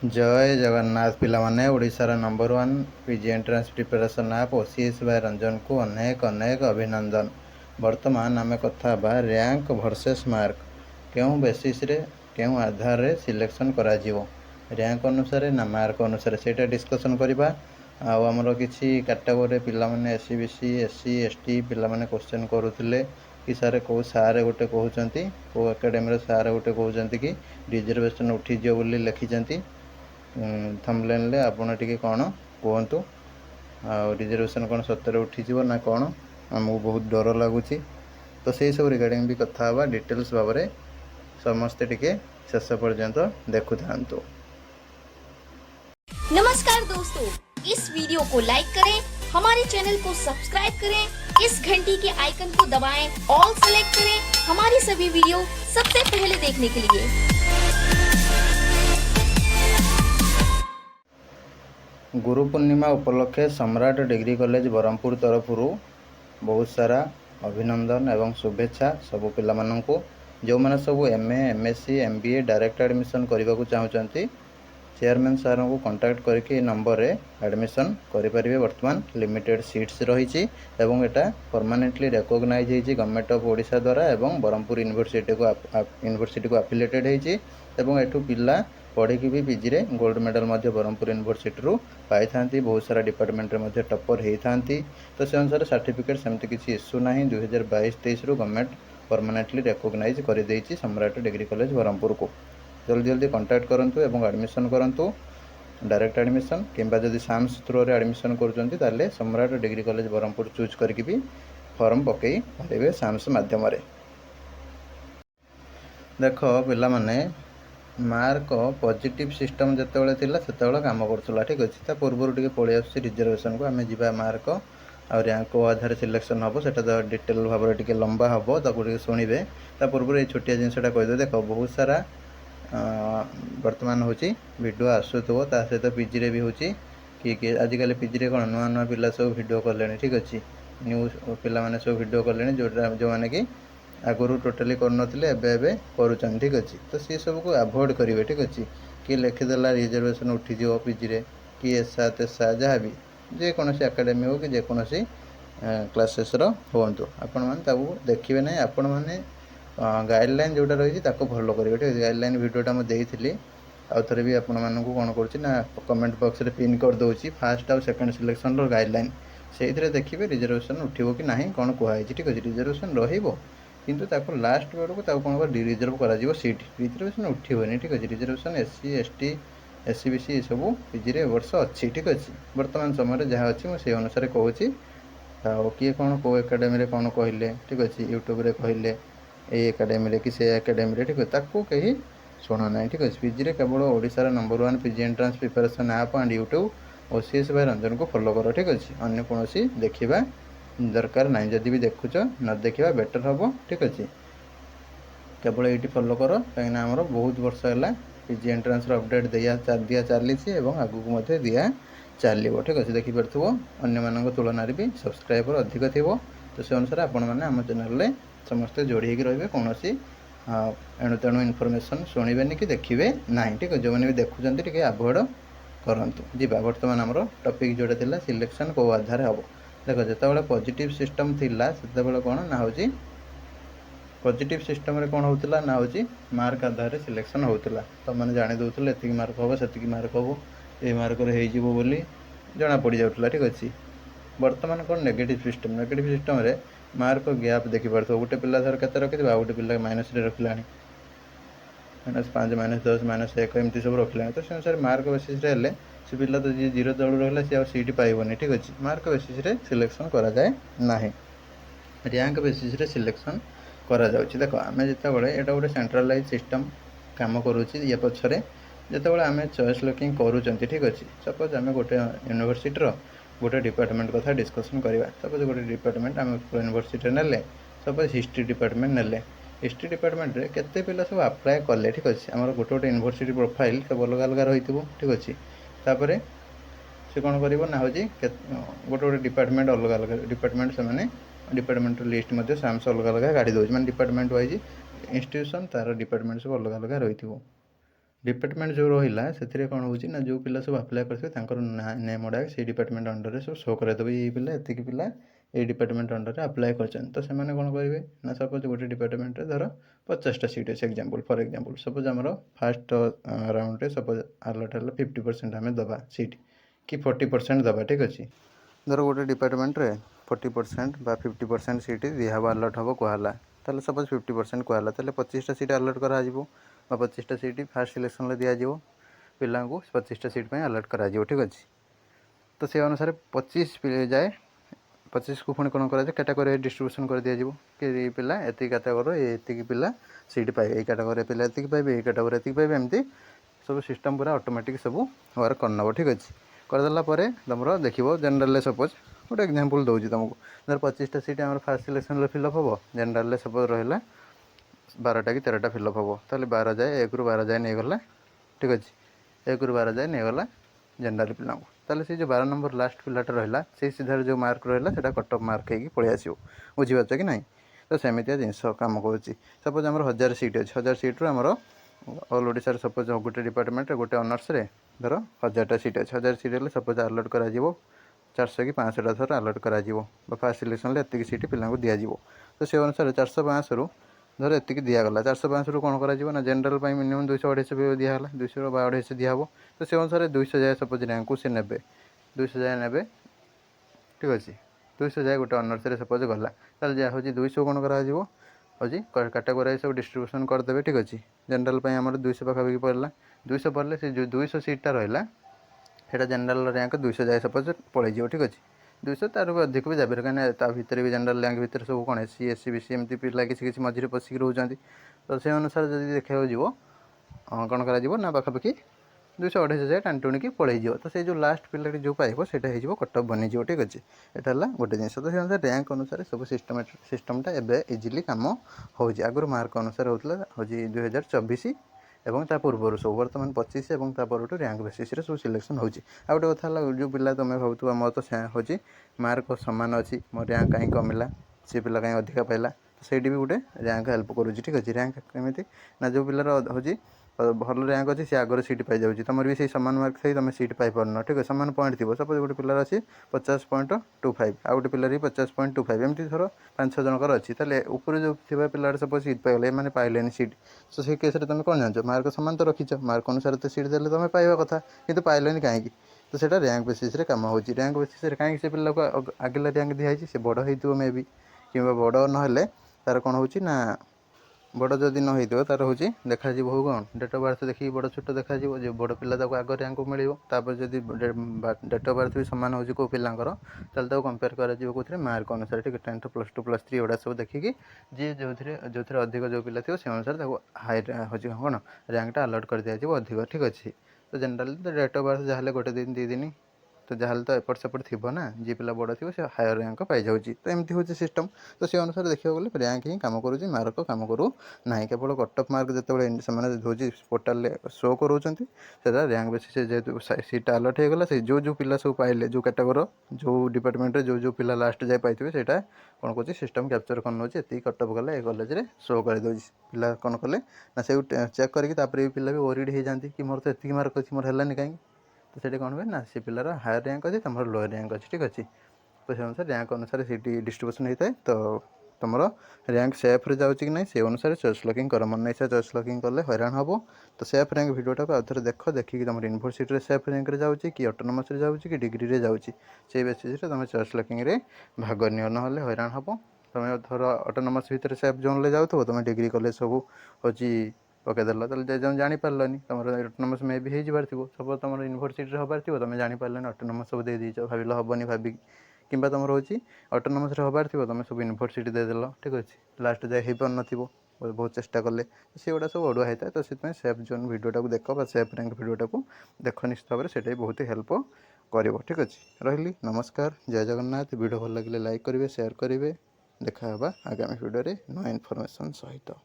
जय जगन्नाथ पिलामाने ओडिशार number 1 PG entrance preparation app OCS by Ranjan को अनेक अनेक अभिनंदन। वर्तमान आम कथा रैंक वर्सेस मार्क क्यों बेसिस रे क्यों आधार रे सिलेक्शन करा जीवो रैंक अनुसार ना मार्क अनुसार सेटा डिस्कशन करबा। आमर किसी कैटेगोरी पिला माने एससी बीसी एससी एसटी पिला माने क्वेश्चन करुथिले कि सारे कौ सारे गोटे कहउचंती कौ एकेडमी रे सारे गोटे कहउचंती कि रिजर्वेशन उठी जियो बोली लिखिचंती थंबनेल रे आपण टिके कौन कहतु रिजर्वेशन कौन सतरे उठीज ना कौन आमको बहुत डर लगुच। तो से सब रिगार्डिंग भी कथा हवा डिटेल्स भाव में समस्ते टिके शेष पर्यंत देखु था। नमस्कार दोस्तों, इस वीडियो को लाइक करें, हमारे चैनल को सब्सक्राइब करें, इस घंटी के आइकन को दबाएं, ऑल सेलेक्ट करें हमारी सभी वीडियो सबसे पहले देखने के लिए। गुरु पूर्णिमा उपलक्षे सम्राट डिग्री कॉलेज ब्रह्मपुर तरफ बहुत सारा अभिनंदन एवं शुभेच्छा सबु पिला माननकु जो माने सब MA MSc MBA direct admission करने को चाहते चेयरमैन सार को कांटेक्ट करके नंबर रे एडमिशन करें। वर्तमान लिमिटेड सीट्स रही एवं एटा परमानेंटली रिकॉग्नाइज होती गवर्नमेंट ऑफ ओडिशा द्वारा एवं ब्रह्मपुर यूनिवर्सिटी को एफिलिएटेड होती एवं एठू पिला पढ़ी भी पीजी रे गोल्ड मेडल ब्रह्मपुर यूनिवर्सिटी पाई था। बहुत सारा डिपार्टमेंट रे टॉपर होता तो से अनुसार सर्टिफिकेट सेमती किसी इश्यू ना 2022-23 गवर्नमेंट परमानेंटली रिकॉग्नाइज कर देती सम्राट डिग्री कॉलेज ब्रह्मपुर को। जल्दी जल्दी कांटेक्ट करंतु एवं एडमिशन करंतु डायरेक्ट एडमिशन किंबा जदि साम्स थ्रू रे एडमिशन करूचंती ताले सम्राट डिग्री कॉलेज ब्रह्मपुर चूज करके भी फॉर्म पकई पारे साम्स माध्यम रे। देख पिला माने मार्क पॉजिटिव सिस्टम जितेबाला थिला सेतेबाला काम करथला ठीक अछि। ता पूर्व टिके पळि आसी रिजर्वेशन को आमे जिबा मार्क आ रैंक को आधार सिलेक्शन हबो सेटा तो डिटेल भाव में टिके लंबा हबो ताको टिके सुनिबे। ता पूर्व ए छोटिया जिनसटा कहि दे देखो बहुत सारा वर्तमान होची वीडियो आसुथो ता सहित पीजी रे भी होची कि आजिकल पीजी रे कौन नुआ नुआ पिला सब वीडियो कले ठीक अच्छे न्यूज पिला माने सब वीडियो कले जो मैंने कि आगुरी टोटाली करते करुँच ठीक अच्छे। तो सी सब को अवॉइड करेंगे ठीक अच्छे किए लिखिदेला रिजर्वेशन उठीज पीजी रे कि एसा तेसा जहाँ भी जेकोसी एकेडमी हो कि जेकोसी क्लासेस हूँ आपण मैंने देखिए ना आपण मैंने गाइडलाइन जोटा रही फॉलो करेंगे ठीक है। गाइडलाइन वीडियोटा मुझे देती आउ थे भी आपण मानक कौन कर कमेंट बॉक्स रे पिन कर दूसरी फास्ट आउ सेकंड सिलेक्शन गाइडलाइन से देखिए रिजर्वेशन उठिबो कि नहीं कौन कहुई ठीक अच्छे। रिजर्वेशन रहिबो किंतु ताको लास्ट बेड़ को कौन कर रिजर्व करा सीट रिजर्वेशन उठिबनी ठीक अच्छे। Reservation SC ST SC BC सब पीजी रे वर्ष अच्छी ठीक अच्छे। वर्तमान समय जहाँ अच्छी मुझे अनुसार कहूँ किए कौन कौ एकेडमी कौन कहले ठीक अच्छे यूट्यूब रे कहले ये एकेडमी कि से एकेडमी ठीक है ताकू कहीं शुणु ना ठीक अच्छे। पीजी रे केवल ओडिशार number 1 PG entrance preparation app and YouTube OCS by Ranjan को फॉलो करो ठीक अच्छे। अन्य कौन देखा दरकार ना जदि भी देखुच न देखा बेटर हम ठीक अच्छे केवल ये फॉलो कर कहीं आमर बहुत वर्ष है पीजी एंट्रांस अपडेट दिया चली आगू दिया चलो ठीक अच्छे। देखिपार अन्य मान तुलन भी सब्सक्राइबर अधिक थी तो से अनुसार आपण मैंने आम चैनल समस्ते जोड़ी रही कौन एणु तेणु इनफॉरमेशन शुणवे कि देखिए ना ठीक है। जो मैंने भी देखुं टे अवॉइड करूँ जीवा। बर्तमान आमर टॉपिक जोटा था सिलेक्शन कौ आधार हम देख जो पॉजिटिव सिस्टम थिला से कौन ना हूँ पॉजिटिव सिस्टम रे कौन होता ना हूँ मार्क आधार सिलेक्शन होता तो मैंने जानी दूसरे एति मार्क हम से मार्क हम ये मार्क बोली जना पड़ जाऊला ठीक अच्छे। बर्तमान कौन नेगेटिव सिस्टम रे मार्क गैप देखिपार गोटे पिला धर के रखी गोटे पिला माइनस रखला -5 -10 -1 एमती सब रखला तो से अनुसार मार्क बेसीस से पिला तो जी 0 तलू रहा सी सीट पाइबनी ठीक अच्छे। मार्क बेसीस सिलेक्शन करा जाए ना रैंक बेसीस सिलेक्शन करा जाउछि। देखो आमे जितेबाला यहाँ गोटे सेंट्रलाइज सिस्टम काम करुँची ये पछरे जितेबाला आमे चॉइस लुकिंग करूँ ठीक अच्छे। सपोज आम गोटे यूनिवर्सिटी गोटे डिपार्टमेंट कथा डिस्कसन करवा। सपोज गोटे डिपार्टमेंट आम यूनिवर्सिटी ने सपोज हिस्ट्री डिपार्टमेंट ने हिस्ट्री डिपार्टमेंट रे केते पिला सब अप्लाई कले ठीक अच्छे। आम गोटे गोटे यूनिवर्सिटी प्रोफाइल सब अलग अलग रही ठीक अच्छे। तापर से कौन कर ना हूँ गोटे गोटे डिपार्टमेंट अलग अलग डिपार्टमेंट से डिपार्टमेंट लिस्ट साम्स अलग अलग गाड़ी दूसरी मैं डिपार्टमेंट वाइज इंस्टीट्यूशन तार डिपार्टमेंट सब अलग अलग रही डिपार्टमेंट जो रहा से कौन हो जो पिला सब आप्लाय करते नेम गुड़ा से डिपार्टमेंट अंडर सब शो करदेव ये पिला एतिक पिला ये डिपार्टमेंट अंडर आप्लाय कर तो से कौन करेंगे ना सपोज गोटे डिपार्टमेंट धर 50टा सीट अच्छे एग्जांपल फॉर एग्जांपल सपोज आमर फास्ट राउंड सपोज अलर्ट है 50% आम दबा सीट कि 40% दबा ठीक अच्छे धर गोटे डिपार्टमेंट रे 40% बा 50% सीट दिहब अलर्ट हम कहला ताले सपोज 50% कहला ताले 25टा सीट अलर्ट करा 25टा सीट फास्ट सिलेक्शन दिज्व पिला 25टा सीट पर अलर्ट करा ठीक अच्छे तो से अनुसार 25 जाए 25 को पुणी कौन कर कैटेगोरी डिस्ट्रीब्यूशन कर दिज्व कि पिला एति कैटेगोरी एतिक पिला सीट पाइबे ये कैटेगोरी पिला एतिक पाइबे ये कैटेगोरी एतिक पाइबे एमती सब सिस्टम पूरा ऑटोमेटिक सब वर्क करनब ठीक अच्छे करदेला तुम देखो जनरल सपोज गोटे एग्जांपल दूसरी तुमको धर 25टा सीट आम फास्ट सिलेक्शन फिलअप हम जनरल सपोज रहा 12टा कि 13टा फिलअप हम ताले 12 जाए 1 ରୁ 12 जाए नहीं गला ठीक अच्छे 1 ରୁ 12 जाए नहीं गला जनरल पिला ताले से जो 12 नंबर लास्ट पिलाटा रहा से सीधार जो मार्क रहा कट ऑफ मार्क हो पलि आसो बुझीपार कि ना तो सेमतिया जिनस कम कर सपोज आम 1000 सीट अच्छे 1000 सीट्रु आमर ऑल ओडिशा सपोज गोटे डिपार्टमेंट गोटे ऑनर्स रे धर 1000टा सीट अच्छे 1000 सीट है सपोज अलर्ट कर 400 कि 500टा थर अलर्ट कर फास्ट सिलेक्शन एतिक सीट पिला दिज्व तो से अनुसार 400-500 रु धर एतिक दिगला 400-500 रु कौन कर जनरल मिनिमम 200-250 दिगला 200 बा 250 दिहब तो से अनुसार 200 जाए सपोज रैंक को सी ने 200 जाए ने ठीक अच्छे 200 जाए गोटे ऑनर्स रे सपोज गला ताल जहाँ हूँ 200 कौन कर हूँ कैटेगोरी सब डिस्ट्रीब्यूशन करदे ठीक अच्छे जनरल आम 200 पाखापाखि पड़ला 200 पड़े से जो 200 सीटा रहा है जनरल रैंक 200 जाए सपोज पलैज ठीक अच्छे 200 तार भी अधिक भी जाए कहीं भितर भी जनरल रैंक भितर सब कौन एससी एससी बीसी एमती पिला किसी मझे पशिक रोच तो से अनुसार जब देखा जीव कौन कर पाखापाखि 200-250 जाए टाणी की पलैज तो से जो लास्ट पिला जो पाइब से कट ऑफ बनीज ठीक अच्छे यहाँ गोटे जिन तो से रैंक अनुसार सब सिस्टमटा एवं इजिली कम हो आगुरी मार्क अनुसार होता हूँ 2024 एवं ता पूर्वर सब बर्तमान 25 और तापर रैंक बेसीस सब सिलेक्शन हो गोटे कथा जो पिला तुम भाव मोर तो हूँ मार्क सामान अच्छी मो रैंक कहीं कमिला सी पिला कहीं अधिका पाइला तो सही भी गोटे रैंक हेल्प करुँच ठीक अच्छे रैंक केमी ना जो पिलार हूँ भल रैंक अच्छी सी आगर सीट पाई जाऊँगी तुम भी सामान मार्क थी तुम सीट पाई पारन ठीक है सामान पॉइंट थी सपोज गोटे पिलार अच्छी 50.25 आ गोटे पिलार 50.25 एमती थर 5-6 जनकर अच्छी ताले ऊपर जो थी पिलार सपोज सीट पाइगले मैंने पाइले सीट तो से केस तुम कौन जान मार्क सामान तो रखीच मार्क अनुसार तो सीट देते तुम पाइबा कथा कि पाइल कहीं तो से रैंक बेसीस कम हो रैंक बेसीस कहीं से पिला को आगे रैंक दिखाई से बड़ हो मे भी कि बड़ ना तार कौन हो बड़ जदि न हो तार हूँ देखा हो कौन डेट ऑफ बर्थ देखिए बड़ छोट देखा जो बड़ पिला आग रैंक मिल जब डेट ऑफ बर्थ भी सामान हो कौ पिलांकर ताल कंपेयर कर मार्क अनुसार ठीक 10th +2 +3 एगुड़ा सब देखिए जी जो थे अधिक जो पिला थी से अनुसार हाई हूँ कौन रैंकटा अलर्ट कर दिया अधिक ठीक अच्छे तो जनरल डेट ऑफ बर्थ जहाँ गोटे दिन 2 दिन तो जहाँ तो एपट सेपट थी ना जी पिला बड़ थी से हायर रैंक पाई जाऊँगी तो एमती हूँ सिस्टम तो से अनुसार देखा गले रैंक ही कम करुँच मार्क कम करू ना केवल कट ऑफ मार्क जो हूँ पोर्टाल शो करोंट से रैंक बेसिस जेहतु सीट अलर्ट होगा से जो पिला सब पाइले जो कैटेगोरी जो डिपार्टमेंट जो पिला लास्ट जाए पाई से कौन कर सिस्टम कैप्चर कर नौ ये कट ऑफ गला कॉलेज में शो कर पिला कौन कले ना से चेक करके पिला भी ओरिड हो जाती कि मोर तो ये मार्क अच्छी मोर है कहीं तो से कौन हुए ना से पिलार हायर रैंक अच्छे तुम लोअर रैंक अच्छे ठीक अच्छे तो से अनुसार रैंक अनुसार सीट डिस्ट्रीब्यूशन होता है तो तुम रैंक सेफ रे जाऊँगी कि ना से अनुसार चॉइस लॉकिंग कर मन नहीं चॉइस लॉकिंग कले हैरान हम तो सेफ रैंक वीडियोटा को आउे देख देखिए तुम यूनिवर्सिटी सेफ रैंक रे जाऊँगी कि ऑटोनोमस रे जाऊँगी कि डिग्री रे जाऊँगी से बेसिस तुम चॉइस लॉकिंग रे भाग नि ना हैरान हम तुम धर ऑटोनोमस भितर सेफ जोन ले जाऊँ तुम डिग्री कॉलेज सब हूँ पकईदेल तो जापारे तुम ऑटोनोमस मे भी हो सब तुम यूनिवर्सिटी हबार थी तुम जापारे ऑटोनोमस सब दे दीच भाविल हेनी भाविक कि तुम हूँ ऑटोनोमस हबार थी तुम सब यूनिवर्सिटी देदेल ठीक अच्छे लास्ट जाए हो पार न बहुत चेष्टा कले से गुड़ा सब अड़ुआ होता है तो से सेफ जोन वीडियोटा को देख सेफ रैंक वीडियोटा को देख निश्चित भाव में से बहुत हेल्प कर ठीक अच्छे रही नमस्कार जय जगन्नाथ वीडियो भल लगे लाइक करेंगे शेयर करेंगे देखा आगामी वीडियो नुआ इनफॉरमेशन सहित।